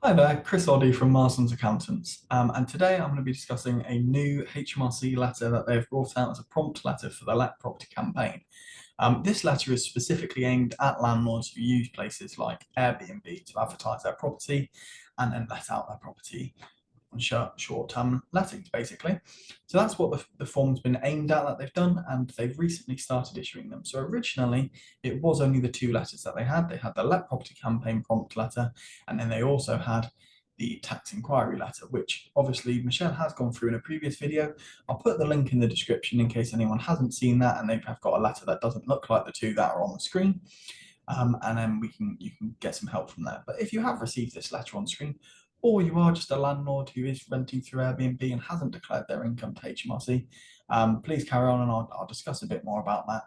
Hi there, Chris Oddy from Marslands Accountants, and today I'm going to be discussing a new HMRC letter that they've brought out as a prompt letter for the Let Property campaign. This letter is specifically aimed at landlords who use places like Airbnb to advertise their property and then let out their property on short-term lettings, basically. So that's what the form's been aimed at that they've done, and they've recently started issuing them. So originally, it was only the two letters that they had. They had the Let Property campaign prompt letter, and then they also had the tax inquiry letter, which obviously Michelle has gone through in a previous video. I'll put the link in the description in case anyone hasn't seen that and they have got a letter that doesn't look like the two that are on the screen. And then you can get some help from there. But if you have received this letter on screen, or you are just a landlord who is renting through Airbnb and hasn't declared their income to HMRC, please carry on and I'll discuss a bit more about that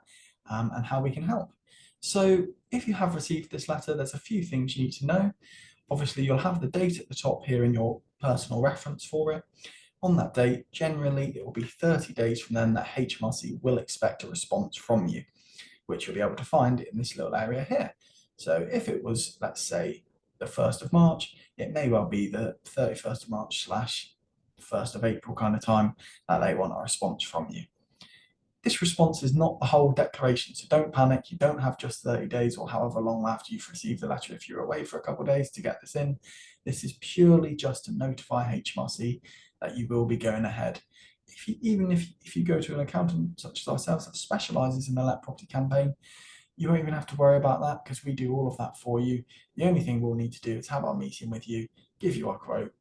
and how we can help. So if you have received this letter, there's a few things you need to know. Obviously, you'll have the date at the top here in your personal reference for it. On that date, generally, it will be 30 days from then that HMRC will expect a response from you, which you'll be able to find in this little area here. So if it was, let's say, the 1st of March, it may well be the 31st of March / 1st of April kind of time that they want a response from you. This response is not the whole declaration, so don't panic. You don't have just 30 days or however long after you've received the letter if you're away for a couple of days to get this in. This is purely just to notify HMRC that you will be going ahead. Even if you go to an accountant such as ourselves that specialises in the Let Property campaign, you won't even have to worry about that because we do all of that for you. The only thing we'll need to do is have our meeting with you, give you our quote,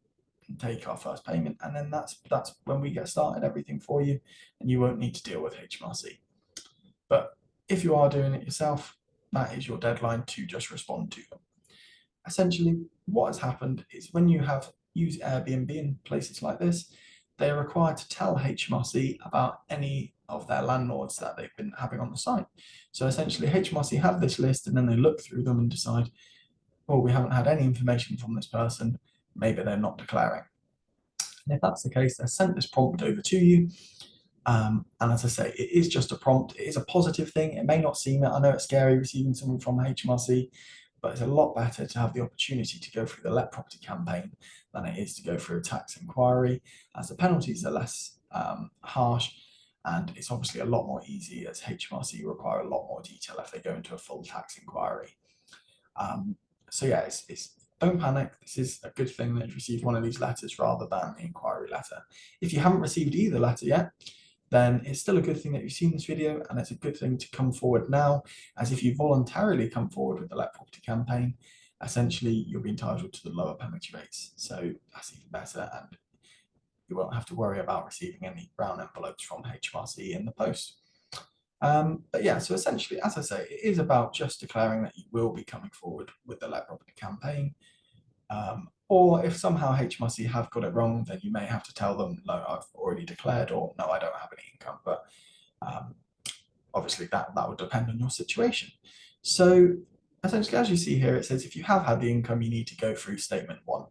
and take our first payment, and then that's when we get started everything for you, and you won't need to deal with HMRC. But if you are doing it yourself, that is your deadline to just respond to them. Essentially, what has happened is when you have used Airbnb in places like this, they are required to tell HMRC about any of their landlords that they've been having on the site. So essentially, HMRC have this list and then they look through them and decide, well, we haven't had any information from this person, maybe they're not declaring. And if that's the case, they're sent this prompt over to you. And as I say, it is just a prompt. It is a positive thing. It may not seem it. I know it's scary receiving something from HMRC, but it's a lot better to have the opportunity to go through the Let Property campaign than it is to go through a tax inquiry, as the penalties are less harsh, and it's obviously a lot more easy as HMRC require a lot more detail if they go into a full tax inquiry. So yeah, don't panic. This is a good thing that you've received one of these letters rather than the inquiry letter. If you haven't received either letter yet, then it's still a good thing that you've seen this video, and it's a good thing to come forward now, as if you voluntarily come forward with the Let Property campaign, essentially you'll be entitled to the lower penalty rates. So that's even better, and you won't have to worry about receiving any brown envelopes from HMRC in the post. But yeah, so essentially, as I say, it is about just declaring that you will be coming forward with the Let Property campaign. Or if somehow HMRC have got it wrong, then you may have to tell them, no, I've already declared, or no, I don't have any income. But obviously that would depend on your situation. So essentially, as you see here, it says if you have had the income, you need to go through statement 1,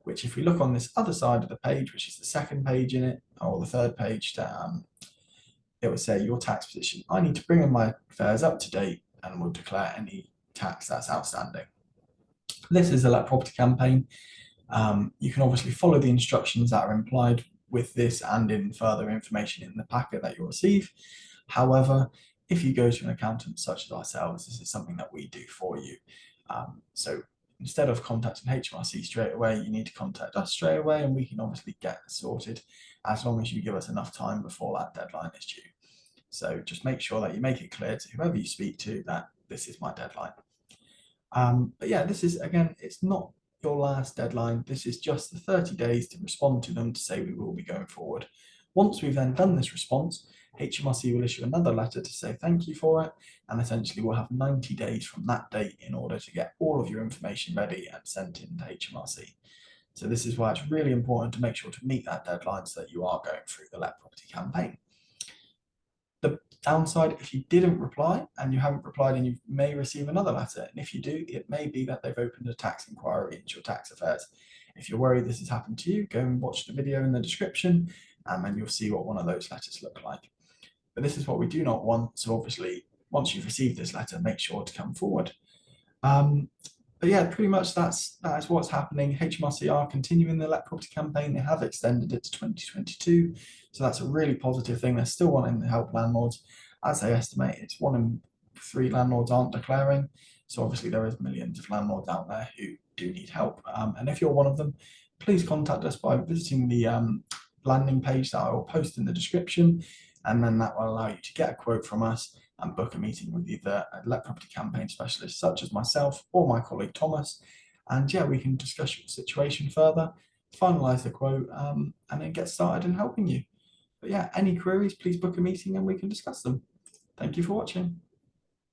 which if we look on this other side of the page, which is the second page in it, or the third page, it would say your tax position. I need to bring in my affairs up to date and will declare any tax that's outstanding. This is a Let Property campaign. You can obviously follow the instructions that are implied with this and in further information in the packet that you'll receive. However, if you go to an accountant such as ourselves, this is something that we do for you. So instead of contacting HMRC straight away, you need to contact us straight away, and we can obviously get it sorted as long as you give us enough time before that deadline is due. So just make sure that you make it clear to whoever you speak to that this is my deadline. But yeah, this is, again, it's not your last deadline. This is just the 30 days to respond to them to say we will be going forward. Once we've then done this response, HMRC will issue another letter to say thank you for it, and essentially we'll have 90 days from that date in order to get all of your information ready and sent in to HMRC. So this is why it's really important to make sure to meet that deadline so that you are going through the Let Property campaign. The downside, if you didn't reply and you haven't replied, and you may receive another letter, and if you do, it may be that they've opened a tax inquiry into your tax affairs. If you're worried this has happened to you, go and watch the video in the description, and you'll see what one of those letters look like. But this is what we do not want, so obviously once you've received this letter, make sure to come forward. But But yeah, pretty much that is what's happening. HMRC are continuing the Let Property campaign. They have extended it to 2022, so that's a really positive thing. They're still wanting to help landlords, as they estimate it's 1 in 3 landlords aren't declaring. So obviously there is millions of landlords out there who do need help, and if you're one of them, please contact us by visiting the landing page that I will post in the description, and then that will allow you to get a quote from us and book a meeting with either a Let Property campaign specialist such as myself or my colleague Thomas. And yeah, we can discuss your situation further, finalise the quote, and then get started in helping you. But yeah, any queries, please book a meeting and we can discuss them. Thank you for watching.